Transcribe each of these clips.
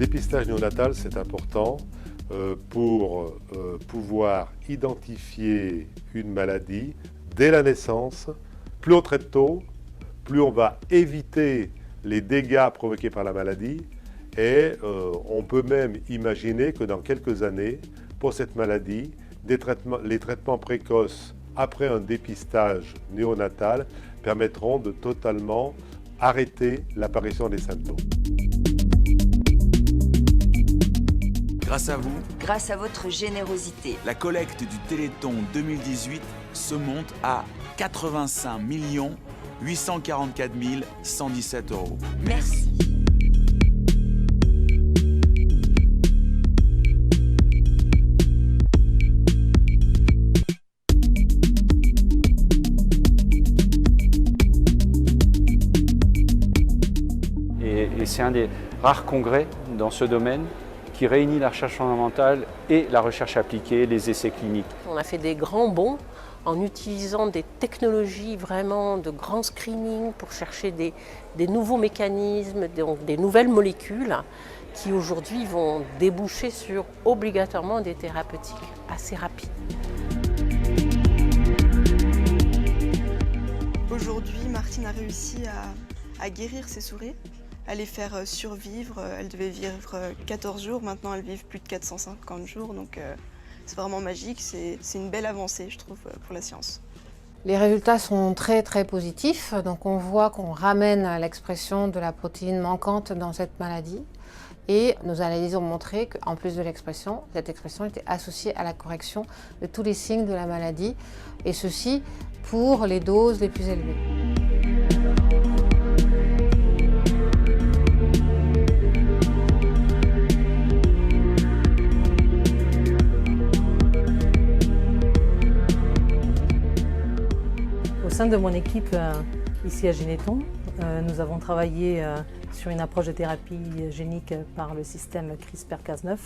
dépistage néonatal, c'est important pour pouvoir identifier une maladie dès la naissance. Plus on traite tôt, plus on va éviter les dégâts provoqués par la maladie et on peut même imaginer que dans quelques années, pour cette maladie, les traitements précoces après un dépistage néonatal permettront de totalement arrêter l'apparition des symptômes. Grâce à vous, grâce à votre générosité, la collecte du Téléthon 2018 se monte à 85 844 117 €. Merci. Et c'est un des rares congrès dans ce domaine qui réunit la recherche fondamentale et la recherche appliquée, les essais cliniques. On a fait des grands bonds en utilisant des technologies vraiment de grand screening pour chercher des nouveaux mécanismes, des nouvelles molécules qui aujourd'hui vont déboucher sur obligatoirement des thérapeutiques assez rapides. Aujourd'hui, Martine a réussi à guérir ses souris, à les faire survivre. Elles devaient vivre 14 jours, maintenant elles vivent plus de 450 jours, donc c'est vraiment magique, c'est une belle avancée, je trouve, pour la science. Les résultats sont très très positifs, donc on voit qu'on ramène l'expression de la protéine manquante dans cette maladie. Et nos analyses ont montré qu'en plus de l'expression, cette expression était associée à la correction de tous les signes de la maladie, et ceci pour les doses les plus élevées. Au sein de mon équipe ici à Généthon, nous avons travaillé sur une approche de thérapie génique par le système CRISPR-Cas9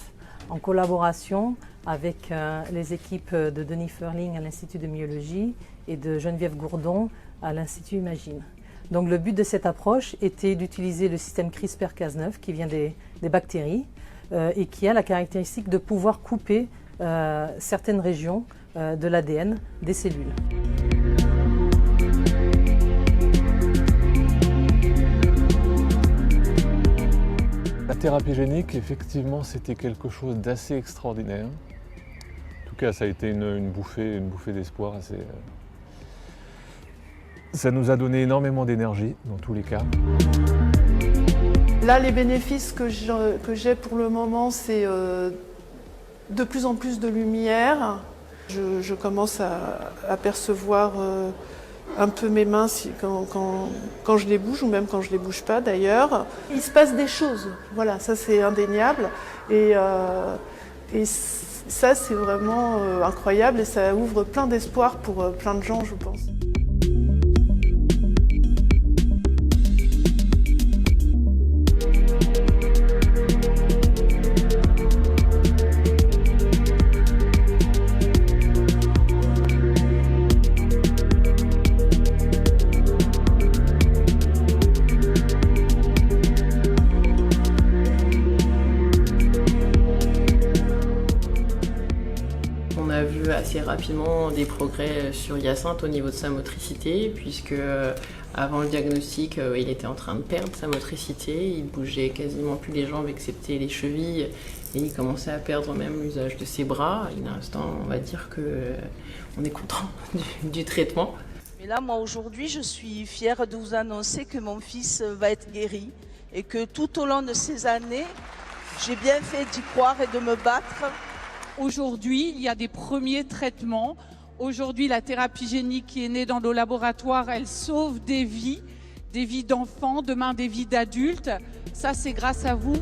en collaboration avec les équipes de Denis Ferling à l'Institut de myologie et de Geneviève Gourdon à l'Institut Imagine. Donc le but de cette approche était d'utiliser le système CRISPR-Cas9 qui vient des bactéries et qui a la caractéristique de pouvoir couper certaines régions de l'ADN des cellules. La thérapie génique, effectivement, c'était quelque chose d'assez extraordinaire. En tout cas, ça a été une bouffée d'espoir. Ça nous a donné énormément d'énergie, dans tous les cas. Là, les bénéfices que j'ai pour le moment, c'est de plus en plus de lumière. Je commence à percevoir un peu mes mains quand je les bouge, ou même quand je les bouge pas d'ailleurs. Il se passe des choses, voilà, ça c'est indéniable. Et ça c'est vraiment incroyable et ça ouvre plein d'espoir pour plein de gens, je pense. On a vu assez rapidement des progrès sur Hyacinthe au niveau de sa motricité, puisque avant le diagnostic, il était en train de perdre sa motricité, il bougeait quasiment plus les jambes excepté les chevilles, et il commençait à perdre même l'usage de ses bras. Il y a un instant, on va dire qu'on est content du traitement. Mais là, moi aujourd'hui, je suis fière de vous annoncer que mon fils va être guéri, et que tout au long de ces années, j'ai bien fait d'y croire et de me battre. Aujourd'hui, il y a des premiers traitements. Aujourd'hui, la thérapie génique qui est née dans nos laboratoires, elle sauve des vies d'enfants, demain des vies d'adultes. Ça, c'est grâce à vous.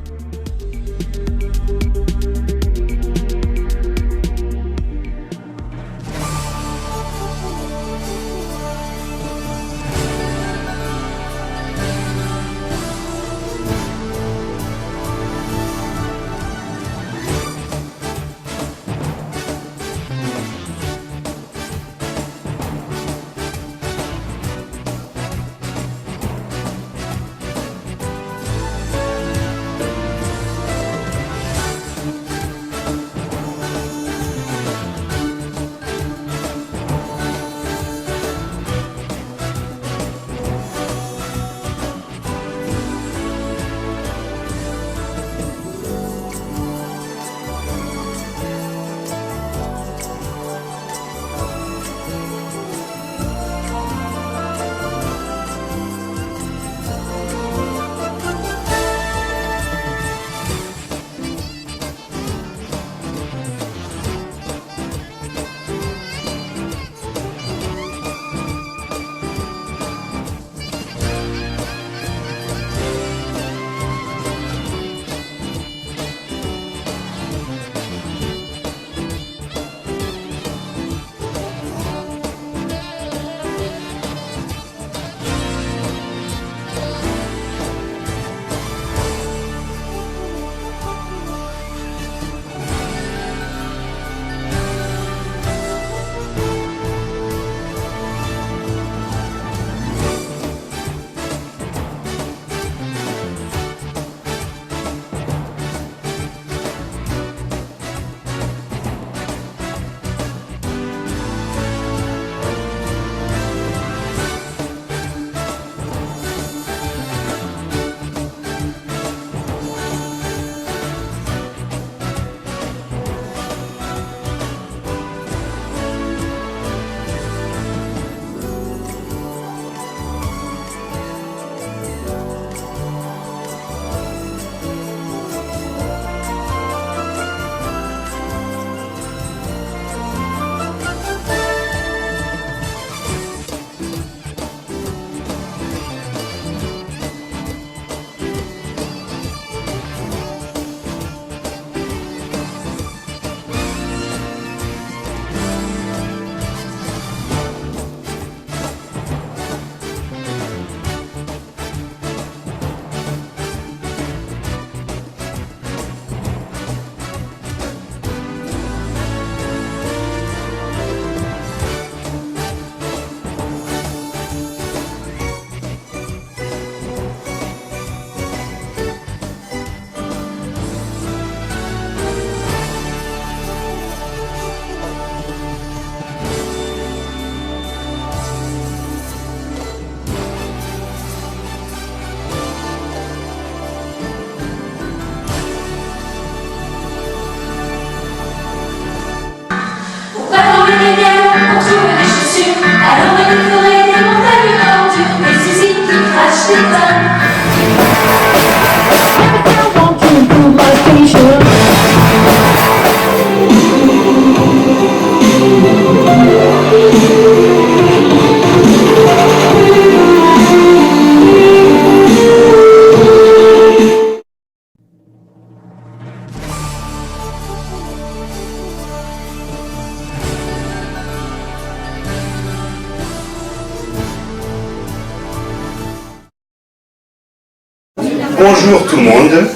Bonjour tout le monde.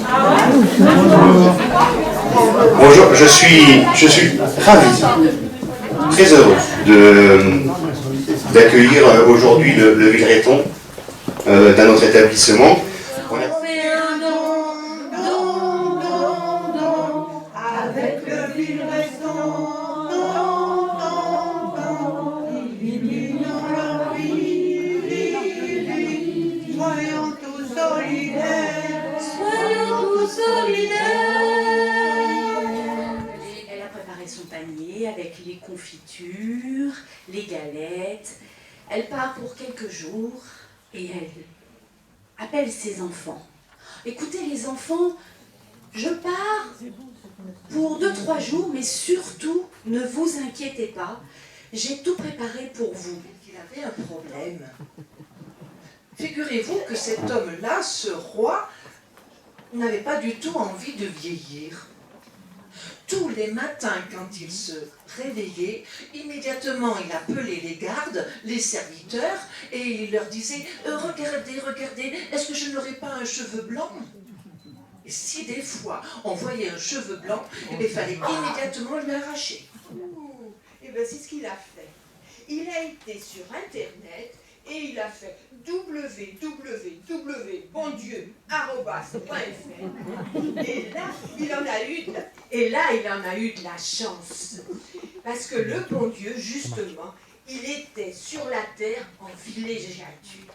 Bonjour, je suis ravi, très heureux d'accueillir aujourd'hui le Villereton dans notre établissement. Elle a préparé son panier avec les confitures, les galettes. Elle part pour quelques jours et elle appelle ses enfants. Écoutez les enfants, je pars pour 2-3 jours, mais surtout, ne vous inquiétez pas, j'ai tout préparé pour vous. Il avait un problème. Figurez-vous que cet homme-là, ce roi, n'avait pas du tout envie de vieillir. Tous les matins, quand il se réveillait, immédiatement il appelait les gardes, les serviteurs, et il leur disait « Regardez, regardez, est-ce que je n'aurai pas un cheveu blanc ?» Et si des fois on voyait un cheveu blanc, il fallait immédiatement lui arracher. Et bien c'est ce qu'il a fait. Il a été sur Internet et il a fait www.bondieu@.fr. Et là, il en a eu de la chance. Parce que le bon Dieu, justement, il était sur la terre en villégiature.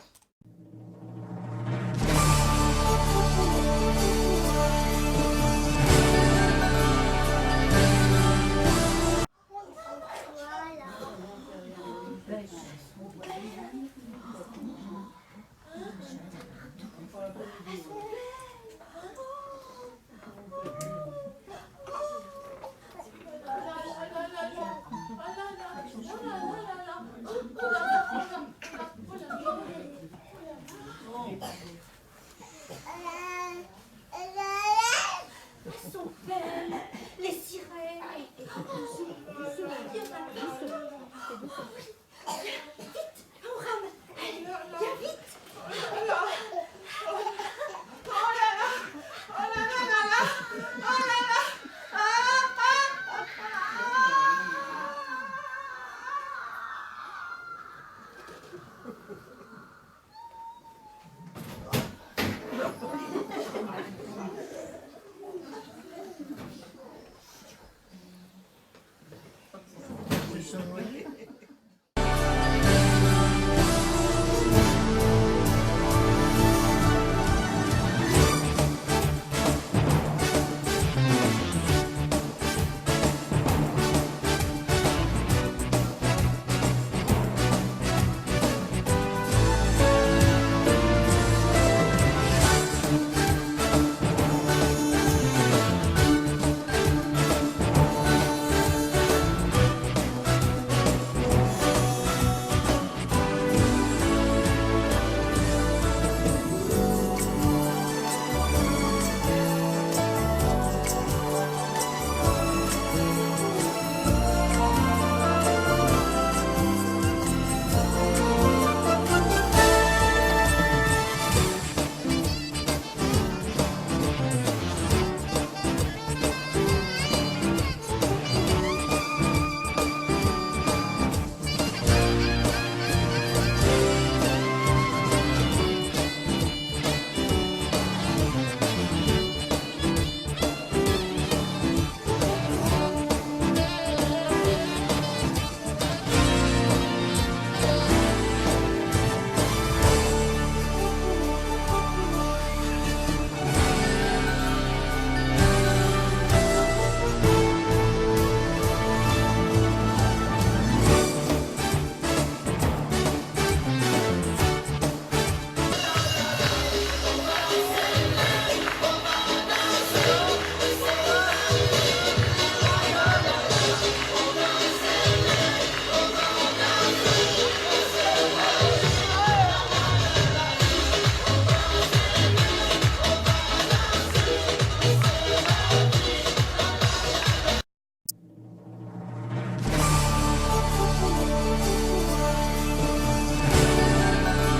Son père, les sirènes. Vite, on rame. Viens vite.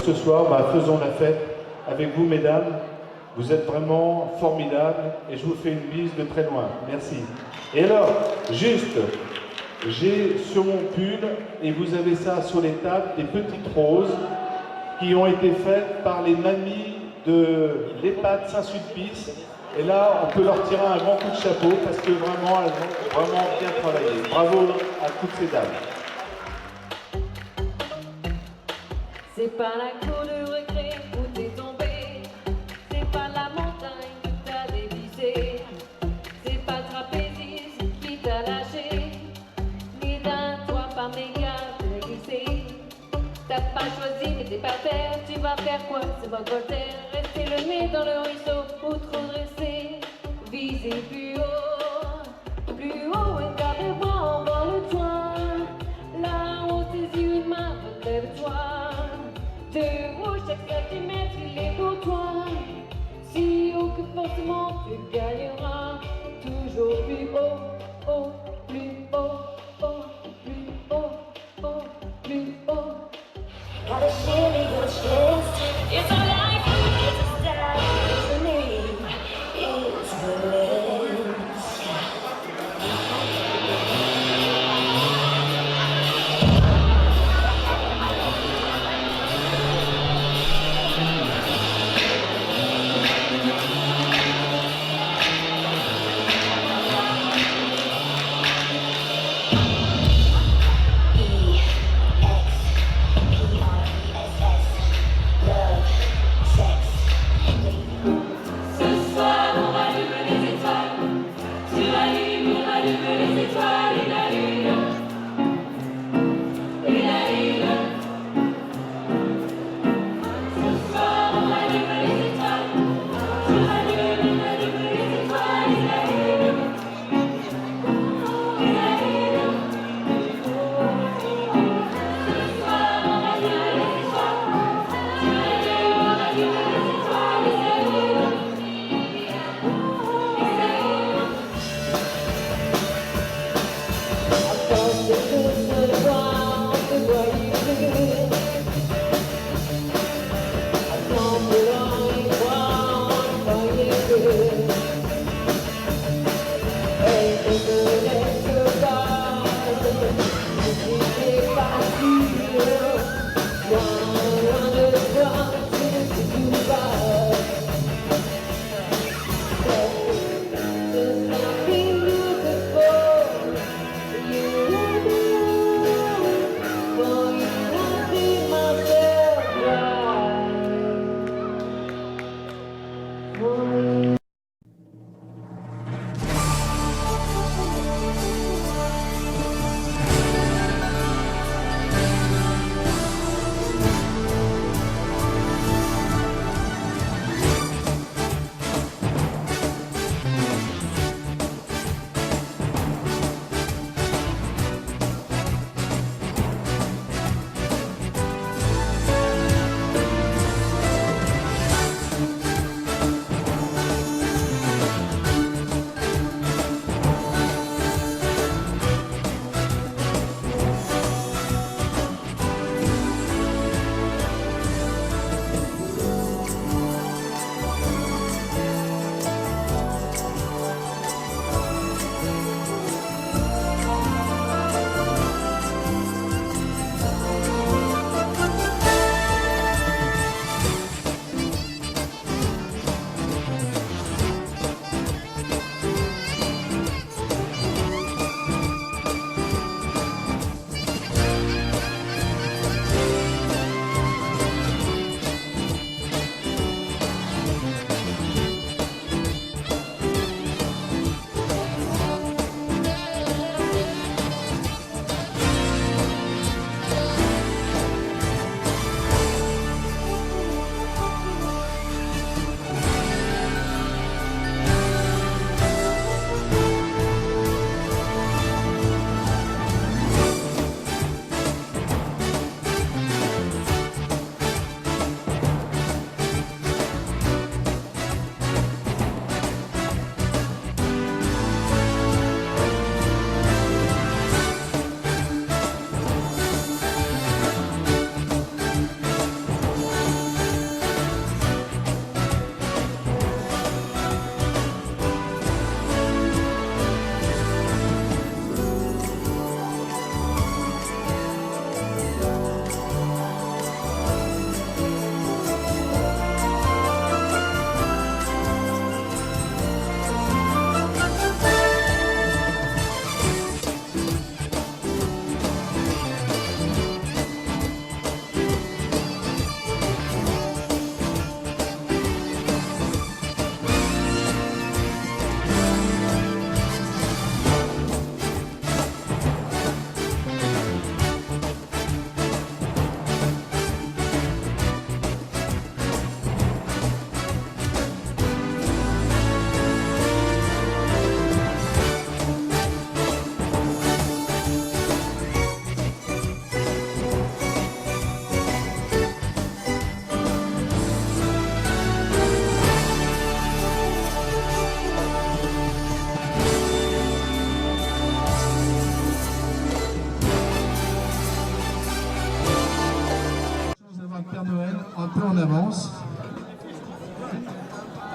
Ce soir, faisons la fête avec vous, mesdames, Vous êtes vraiment formidables et je vous fais une bise de très loin. Merci. Et alors, juste, j'ai sur mon pull, et vous avez ça sur les tables, des petites roses qui ont été faites par les mamies de l'EHPAD Saint-Sulpice. Et là, on peut leur tirer un grand coup de chapeau parce que vraiment, elles ont vraiment bien travaillé. Bravo à toutes ces dames. C'est pas la cour de récré où t'es tombé, c'est pas la montagne que t'as dévissé, c'est pas le trapéziste qui t'a lâché, ni d'un toit par méga t'es glissé. T'as pas choisi mais t'es par terre, tu vas faire quoi? C'est pas Voltaire, rester le nez dans le ruisseau ou trop dressé, viser plus haut et garder en bord le toit, là où tes yeux une main, lève-toi. De haut, chaque centimètre, il est pour toi. Si haut que forcément tu gagneras. Toujours plus haut, haut, plus haut, haut, plus haut, haut, plus haut. Gotta shimmy your chest. It's a life, it's a style, it's a name, it's Valencia.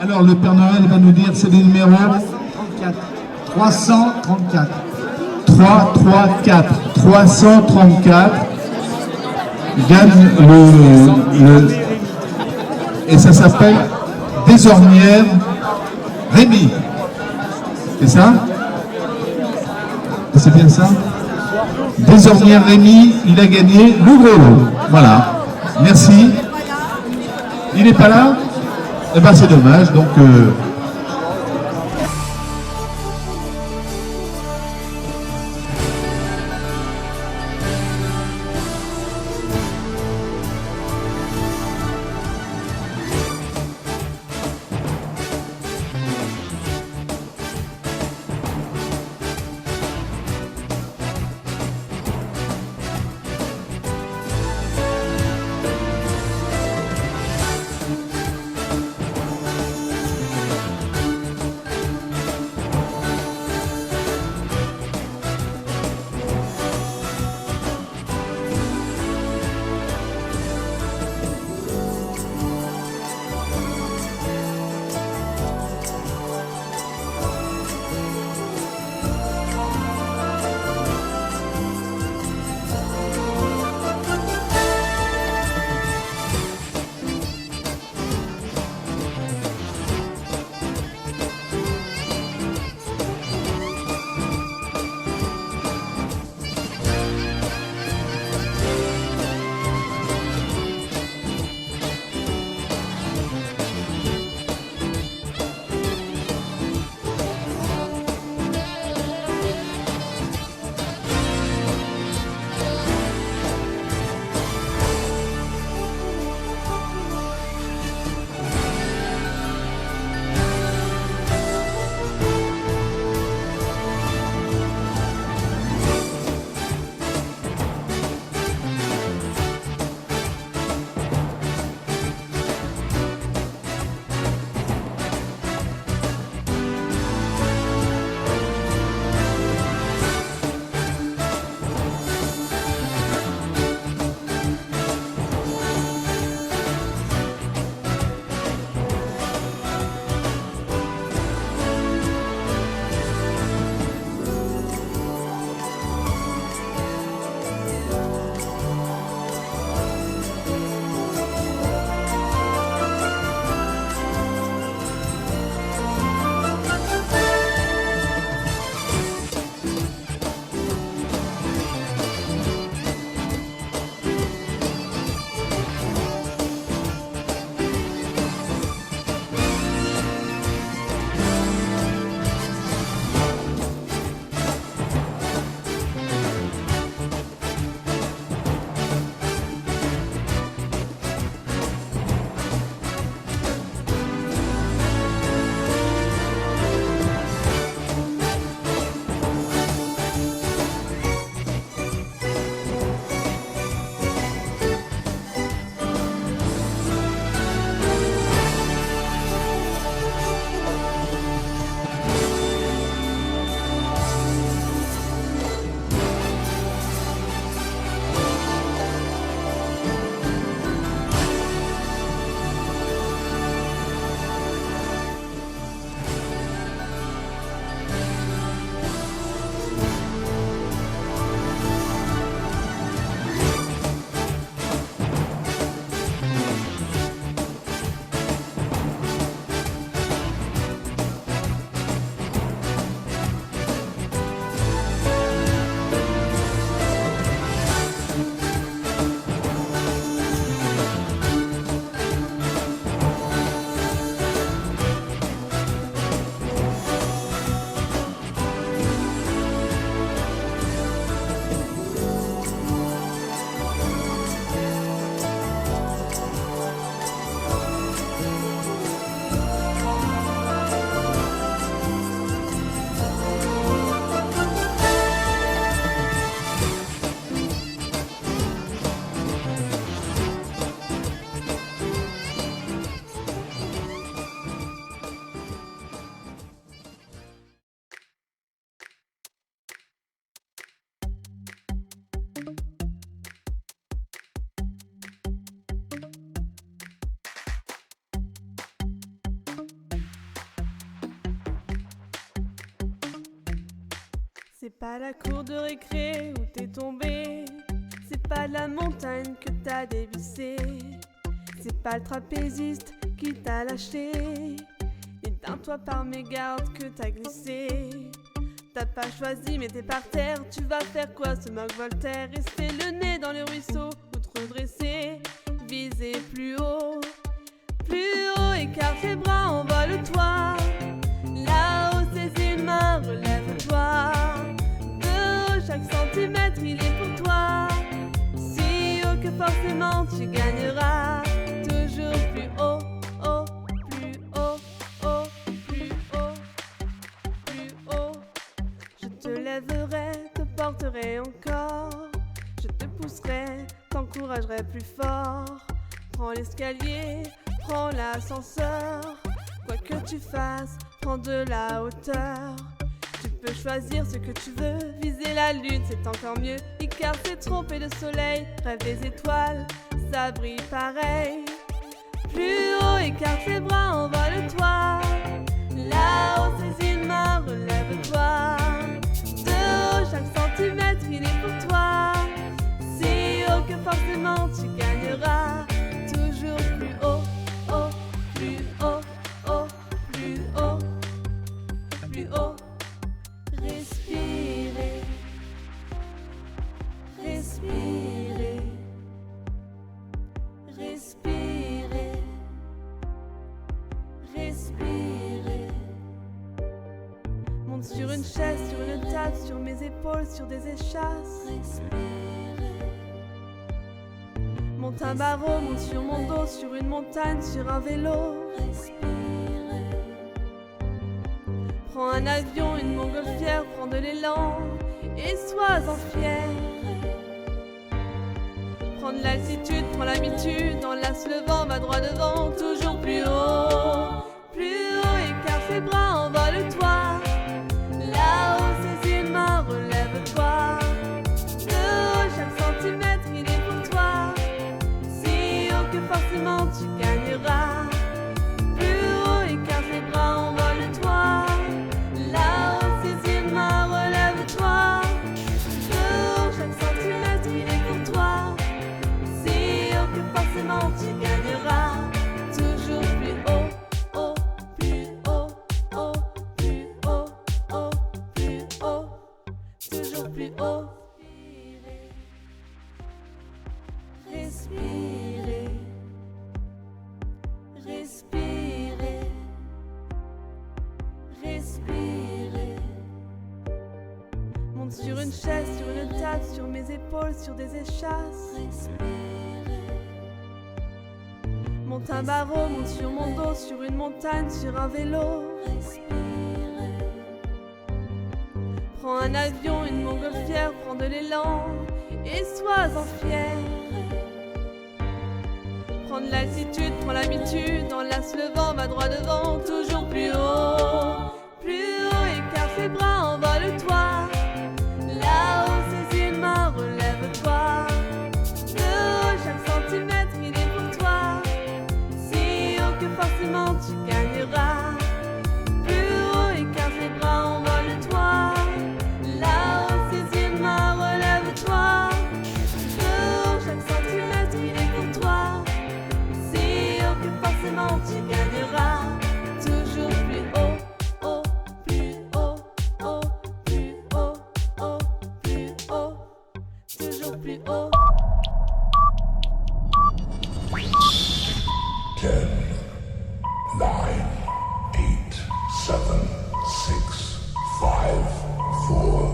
Alors le Père Noël va nous dire, c'est le numéro 334. 334. 334. Gagne et ça s'appelle Désornière Rémi. C'est ça? C'est bien ça? Désornière Rémi, il a gagné le gros lot. Voilà. Merci. Il n'est pas là? Eh ben c'est dommage. Donc C'est pas la cour de récré où t'es tombé, c'est pas la montagne que t'as dévissé, c'est pas le trapéziste qui t'a lâché, et d'un toit par mégarde que t'as glissé. T'as pas choisi mais t'es par terre, tu vas faire quoi, se moque Voltaire? Rester le nez dans le ruisseau ou te redresser, viser plus haut, écarte les bras, envole-toi. Là-haut saisis une main, relève-toi. De haut chaque centimètre il est pour toi, si haut que forcément tu gagneras. Toujours plus haut, haut, plus haut, haut, plus haut, plus haut. Je te lèverai, te porterai encore, je te pousserai, t'encouragerai plus fort. Prends l'escalier, prends l'ascenseur, quoi que tu fasses, prends de la hauteur. Tu peux choisir ce que tu veux, viser la lune c'est encore mieux. Icare s'est trompé de soleil, rêve des étoiles, ça brille pareil. Plus haut, écarte les bras, envole-toi. Là-haut saisis une main, relève-toi. De haut chaque centimètre il est pour toi, si haut que forcément tu gagneras. Toujours plus haut, haut, plus haut, haut, plus haut, plus haut. Respirez, respirez, respirez, respirez. Monte sur une chaise, sur une table, sur mes épaules, sur des échasses. Monte un barreau, monte sur mon dos, sur une montagne, sur un vélo. Prends un avion, une montgolfière, prends de l'élan et sois-en fier. Prends de l'altitude, prends l'habitude, enlace le vent, va droit devant, toujours plus haut, écarte les bras, envole-toi. Là-haut saisis une main, relève-toi. De haut chaque centimètre il est pour toi, si haut que forcément tu gagneras. Plus haut, écarte les bras, envole-toi. Là-haut saisis une main, relève-toi. De haut chaque centimètre il est pour toi, si haut que forcément tu gagneras. Toujours plus haut, haut, plus haut, haut, plus haut, haut, plus haut. Toujours plus haut. Respirez, respirez, respirez. Monte sur une chaise, sur une table, sur mes épaules, sur des échasses. Monte un barreau, monte sur mon dos, sur une montagne, sur un vélo. Prends un avion, une montgolfière, prends de l'élan et sois-en fier. Prends de l'altitude, prends l'habitude, enlace le vent, va droit devant, toujours plus haut, écarte les bras, envole-toi. Là-haut saisis une main, relève-toi. De haut chaque centimètre il est pour toi, si haut que forcément tu gagneras. Plus haut, écarte les bras, envole-toi. Là-haut saisis une main, relève-toi. De haut chaque centimètre il est pour toi, si haut que forcément tu gagneras. Toujours plus haut, haut, plus haut, haut, plus haut, haut, plus haut. Toujours plus haut. 10, 9, 8, 7, 6, 5, 4, 3,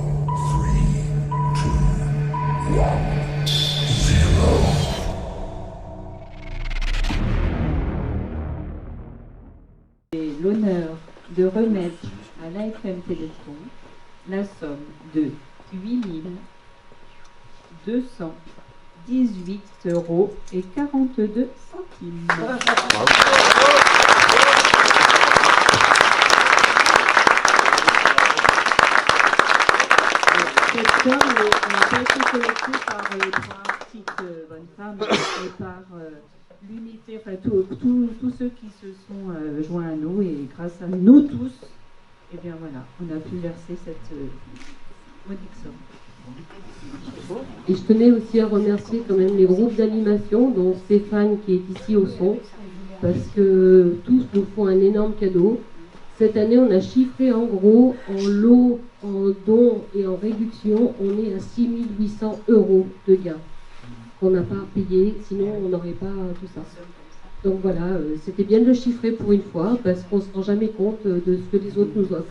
2, 1, 0. J'ai l'honneur de remettre à l'AFM Téléthon la somme de 8 218 € et 42 centimes. Cette somme n'a pas été collectée par 3 petites bonnes femmes et par l'unité, enfin tous ceux qui se sont joints à nous, et grâce à nous tous, et bien voilà, on a pu verser Et je tenais aussi à remercier quand même les groupes d'animation, dont Stéphane qui est ici au son, parce que tous nous font un énorme cadeau. Cette année, on a chiffré en gros, en lots, en dons et en réduction, on est à 6 800 € de gains qu'on n'a pas payé, sinon on n'aurait pas tout ça. Donc voilà, c'était bien de le chiffrer pour une fois, parce qu'on ne se rend jamais compte de ce que les autres nous offrent.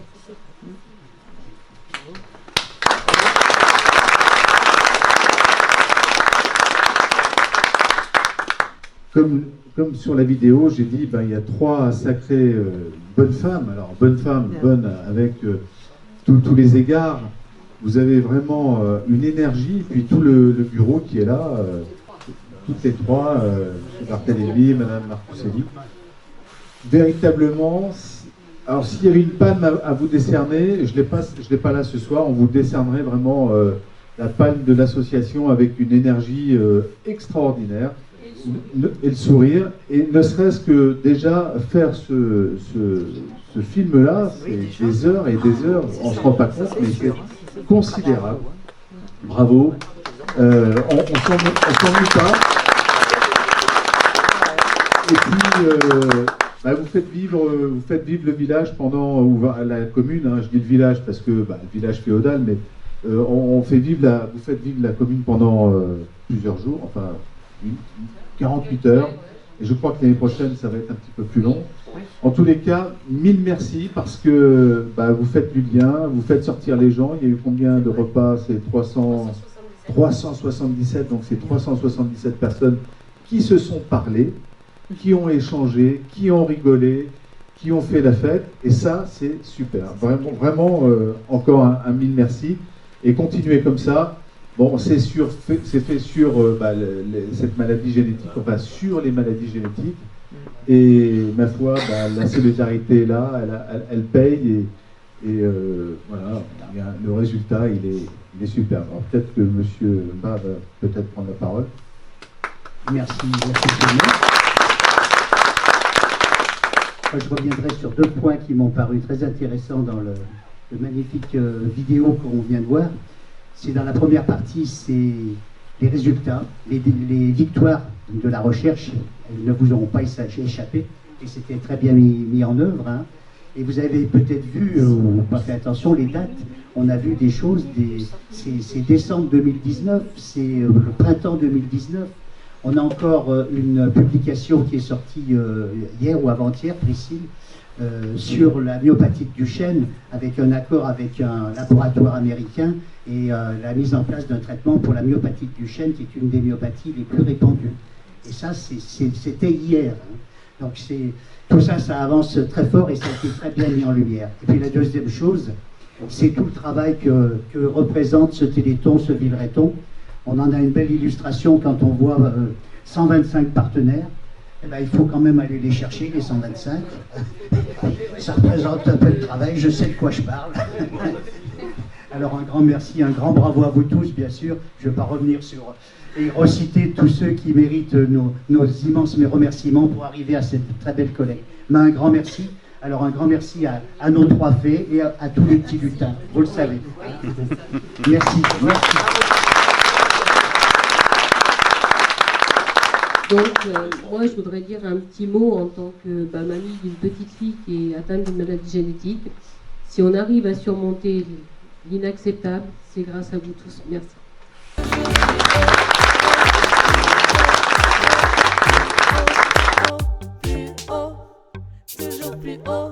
Comme sur la vidéo, j'ai dit, il y a 3 sacrées bonnes femmes. Alors, bonnes femmes, bonnes avec tous les égards. Vous avez vraiment une énergie, puis tout le bureau qui est là, toutes les 3, M. Barthélémy, Mme Marcuselli. Véritablement, alors s'il y avait une panne à vous décerner, je l'ai pas là ce soir, on vous décernerait vraiment la palme de l'association avec une énergie extraordinaire. Et le sourire, et ne serait-ce que déjà faire ce film-là, c'est des heures et des heures, on ne se rend pas compte, mais c'est considérable. Bravo. On s'ennuie pas. Et puis, vous faites vivre le village pendant, ou la commune, hein, je dis le village parce que le village féodal, mais vous faites vivre la commune pendant plusieurs jours, enfin 48 heures, et je crois que l'année prochaine ça va être un petit peu plus long. En tous les cas, 1000 merci parce que vous faites du lien, vous faites sortir les gens. Il y a eu combien de repas? C'est 377, donc c'est 377 personnes qui se sont parlé, qui ont échangé, qui ont rigolé, qui ont fait la fête, et ça c'est super. Vraiment, encore un 1000 merci, et continuez comme ça. Bon, c'est fait sur cette maladie génétique, enfin sur les maladies génétiques, et ma foi, la solidarité est là, elle paye, et voilà, le résultat il est super. Alors peut-être que M. Bas va peut-être prendre la parole. Merci tout le monde. Je reviendrai sur 2 points qui m'ont paru très intéressants dans le magnifique vidéo qu'on vient de voir. C'est dans la première partie, c'est les résultats, les victoires de la recherche, elles ne vous auront pas échappé, et c'était très bien mis en œuvre. Hein. Et vous avez peut-être vu, ou pas fait attention, les dates, on a vu des choses, c'est décembre 2019, c'est le printemps 2019. On a encore une publication qui est sortie hier ou avant-hier, Priscille, sur la myopathe du chêne, avec un accord avec un laboratoire américain, et la mise en place d'un traitement pour la myopathe du chêne, qui est une des myopathies les plus répandues. Et ça, c'était hier. Hein. Donc tout ça, ça avance très fort, et ça a été très bien mis en lumière. Et puis la deuxième chose, c'est tout le travail que représente ce Téléthon, ce Villeret-on. On en a une belle illustration quand on voit 125 partenaires. Eh ben, il faut quand même aller les chercher, les 125. Ça représente un peu de travail, je sais de quoi je parle. Alors un grand merci, un grand bravo à vous tous, bien sûr. Je ne vais pas revenir sur et reciter tous ceux qui méritent nos immenses remerciements pour arriver à cette très belle collecte. Mais un grand merci. Alors un grand merci à nos 3 fées et à tous les petits lutins, vous le savez. Merci. Merci. Donc, moi, je voudrais dire un petit mot en tant que mamie d'une petite fille qui est atteinte d'une maladie génétique. Si on arrive à surmonter l'inacceptable, c'est grâce à vous tous. Merci. Plus haut, toujours plus haut.